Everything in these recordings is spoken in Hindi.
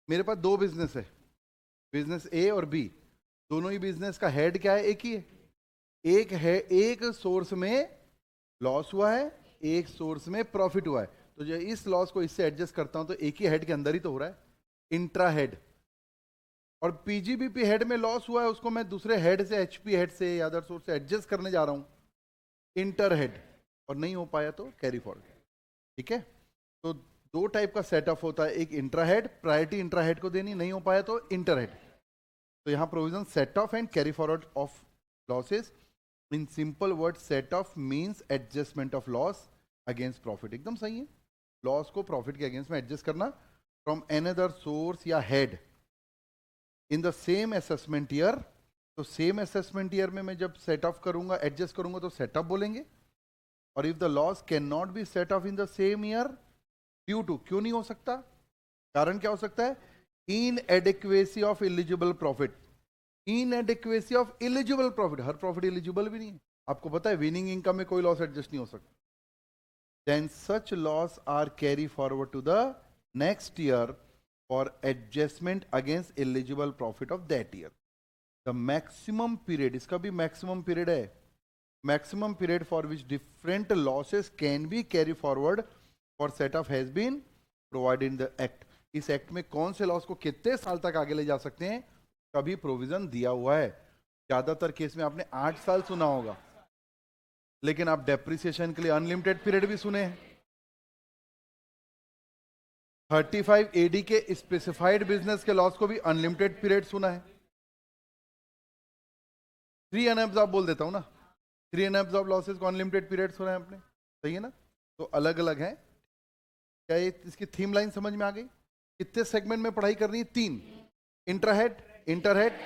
मेरे पास दो बिजनेस है, बिजनेस ए और बी, दोनों ही बिजनेस का हेड क्या है? एक ही है। एक है, एक सोर्स में लॉस हुआ है, एक सोर्स में प्रॉफिट हुआ है, तो जो इस लॉस को इससे एडजस्ट करता हूं तो एक ही हेड के अंदर ही तो हो रहा है, इंट्रा हेड। और पीजीबीपी हेड में लॉस हुआ है, उसको मैं दूसरे हेड से, एचपी हेड से या अदर सोर्स से एडजस्ट करने जा रहा हूं, इंटर हेड, और नहीं हो पाया तो कैरी फॉरवर्ड। ठीक है, तो दो टाइप का सेटअप होता है, एक intra head, priority intra head को देनी, नहीं हो पाया तो इंटर हेड। तो यहां provision set of and carry forward of losses. In simple word, set of means adjustment of loss against profit. एकदम सही है, लॉस को प्रॉफिट के अगेंस्ट में एडजस्ट करना फ्रॉम एनदर सोर्स या head in the same assessment year. तो सेम असेसमेंट ईयर में मैं जब सेट ऑफ करूंगा, एडजस्ट करूंगा, तो सेटअप बोलेंगे। और if the loss can not be set off in the same year due to, क्यों नहीं हो सकता, कारण क्या हो सकता है? Inadequacy of eligible profit. Inadequacy of eligible profit, हर प्रॉफिट एलिजिबल भी नहीं है। आपको पता है विनिंग इनकम में कोई लॉस एडजस्ट नहीं हो सकता। Then such loss are carry forward to the next year for adjustment against eligible profit of that year. The maximum period, इसका भी मैक्सिमम पीरियड है, maximum period for which different losses can be carry forward for set off has been provided in the act. इस एक्ट में कौन से लॉस को कितने साल तक आगे ले जा सकते हैं, कभी प्रोविजन दिया हुआ है। ज्यादातर केस में आपने 8 साल सुना होगा, लेकिन आप डेप्रिसिएशन के लिए अनलिमिटेड पीरियड भी सुने हैं। 35 एडी के स्पेसिफाइड बिजनेस के लॉस को भी अनलिमिटेड पीरियड सुना है। 3 अनएब्जॉर्ब बोल देता हूं ना, 3 अनएब्जॉर्ब लॉसेस को अनलिमिटेड पीरियड सुना है आपने, सही है ना? तो अलग अलग है। क्या ये इसकी थीम लाइन समझ में आ गई? कितने सेगमेंट में पढ़ाई करनी है? 3, इंट्राहेड, इंटरहेड,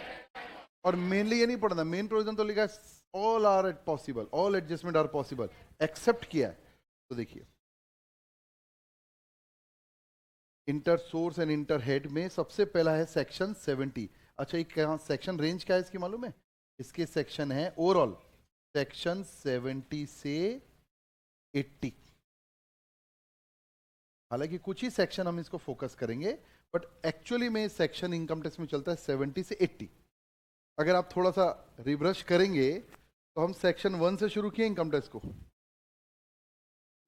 और मेनली ये नहीं पढ़ना, मेन प्रोविजन तो लिखा है all are possible, all adjustment are possible, except किया है। तो देखिए, inter source and inter head में सबसे पहला है सेक्शन 70। अच्छा, एक सेक्शन रेंज क्या है इसकी मालूम है? इसके सेक्शन है ओवरऑल सेक्शन 70 से 80। हालांकि कुछ ही सेक्शन हम इसको फोकस करेंगे, बट एक्चुअली में सेक्शन इनकम टैक्स में चलता है 70 से 80। अगर आप थोड़ा सा रिब्रश करेंगे तो हम सेक्शन 1 से शुरू किए इनकम टैक्स को,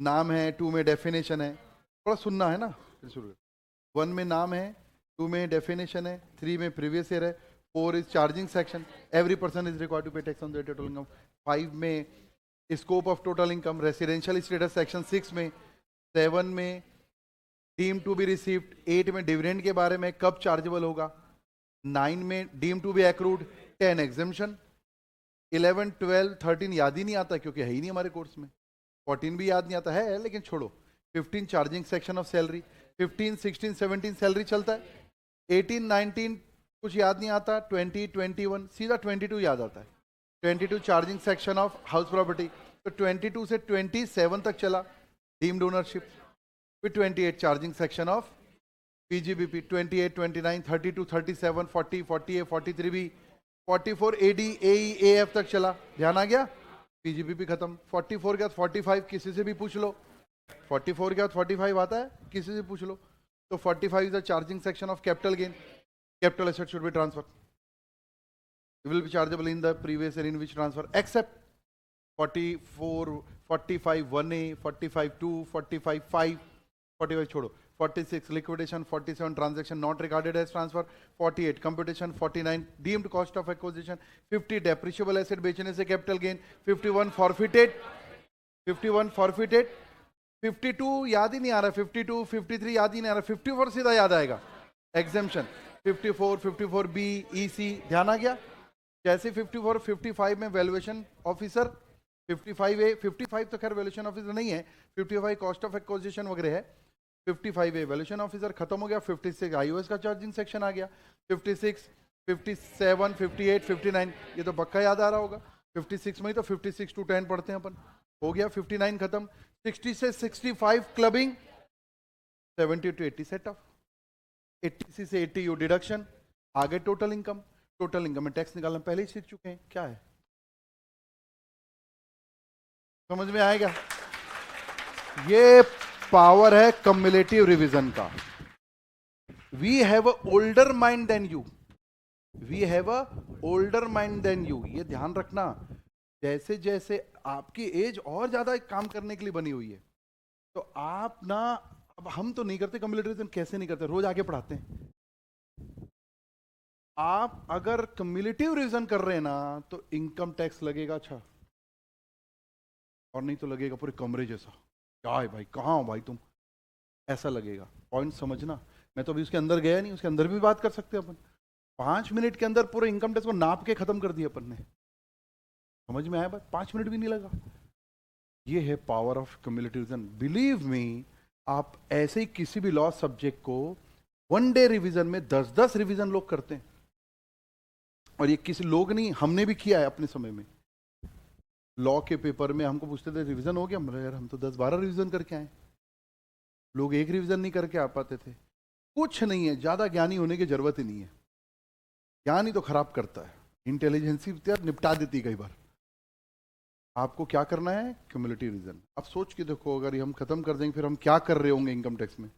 नाम है, 2 में डेफिनेशन है, थोड़ा सुनना है ना, फिर शुरू। 1 में नाम है, 2 में डेफिनेशन है, 3 में प्रीवियस ईयर है, 4 is charging section, every person is required to pay tax on the total income. 5 में scope of total income, residential status section 6 में, 7 में डीम टू बी रिसीव्ड, 8 में डिविडेंड के बारे में कब चार्जेबल होगा, 9 में deem to be accrued, 10 exemption, 11, 12, 13 याद ही नहीं आता क्योंकि है ही नहीं हमारे कोर्स में, 14 भी याद नहीं आता है लेकिन छोड़ो, 15 charging section of salary, 15, 16, 17 salary चलता है, 18, 19 कुछ याद नहीं आता, 20, 21 सीधा 22 याद आता है, 22 charging section of house property. तो 22 से 27 तक चला डीम्ड ओनरशिप, फिर 28 चार्जिंग सेक्शन ऑफ पीजीबीपी, 28, 29, 32, 37, 40, 48, 43 भी, 44 एडी एएफ तक चला, ध्यान आ गया? पीजीबीपी खत्म। 44 के बाद 45 किसी से भी पूछ लो, 44 के बाद 45 आता है, किसी से पूछ लो। तो 45 is the charging section of capital gain, capital asset should be transfer, will be chargeable in the previous year in which transfer, except 44, 45 1A, 45 2, 45 5, 45 छोड़ो, 46 liquidation, 47 transaction not regarded as transfer, 48 computation, 49 deemed cost of acquisition, 50 depreciable asset बेचने से capital gain, 51 forfeited, 51 forfeited, 52 याद ही नहीं आ रहा, 52, 53 याद ही नहीं आ रहा, 54 सीधा याद आएगा, exemption, 54, 54B, EC, ध्यान आ गया? जैसे 54, 55 में वैल्यूएशन ऑफिसर, 55A, 55 तो खैर वैल्यूएशन ऑफिसर नहीं है, 55 कॉस्ट ऑफ एक्विजिशन वगैरह है, 55A वैल्यूएशन ऑफिसर खत्म हो गया, 56 आईओएस का चार्जिंग सेक्शन आ गया, 56, 57, 58, 59 ये तो पक्का याद आ रहा होगा, 56 में ही तो 56 to 10 पढ़ते हैं अपन, हो गया, 59 खत्म, 60 से 65 क्लबिंग, 70 to 80 सेट ऑफ, 80 से 80 यू डिडक्शन, आगे टोटल इनकम, टोटल इनकम में टैक्स निकालना पहले ही सीख चुके हैं, क्या है समझ में आएगा? ये पावर है कम्युलेटिव रिवीजन का। We have a older mind than you, we have a older mind than you. ये ध्यान रखना, जैसे जैसे आपकी एज और ज्यादा काम करने के लिए बनी हुई है, तो आप ना, अब हम तो नहीं करते कम्युलेटिव रिविजन, कैसे नहीं करते, रोज आके पढ़ाते हैं। आप अगर कम्युलेटिव रिविजन कर रहे हैं ना, तो इनकम टैक्स लगेगा अच्छा, और नहीं तो लगेगा पूरे कमरे जैसा, क्या है भाई, कहाँ हो भाई तुम, ऐसा लगेगा। पॉइंट समझना। मैं तो अभी उसके अंदर गया नहीं, उसके अंदर भी बात कर सकते हैं अपन। 5 मिनट के अंदर पूरे इनकम टैक्स को नाप के खत्म कर दिया अपन ने। समझ में आया बात? 5 मिनट भी नहीं लगा। ये है power of cumulative revision. Believe me, आप ऐसे ही किसी भी लॉ सब्जेक्ट को 1 डे रिवीजन में 10-10 रिवीजन लोग करते हैं। और ये किसी लोग नहीं, हमने भी किया है अपने समय में। लॉ के पेपर में हमको पूछते थे रिवीजन हो गया, मतलब यार हम तो 10-12 रिवीजन करके आए। लोग एक रिवीजन नहीं करके आ पाते थे। कुछ नहीं है, ज्यादा ज्ञानी होने की जरूरत ही नहीं है। ज्ञान ही तो खराब करता है, इंटेलिजेंसी निपटा देती है कई बार। आपको क्या करना है? Cumulative revision. अब सोच के देखो, अगर ये हम खत्म कर देंगे, फिर हम क्या कर रहे होंगे इनकम टैक्स में।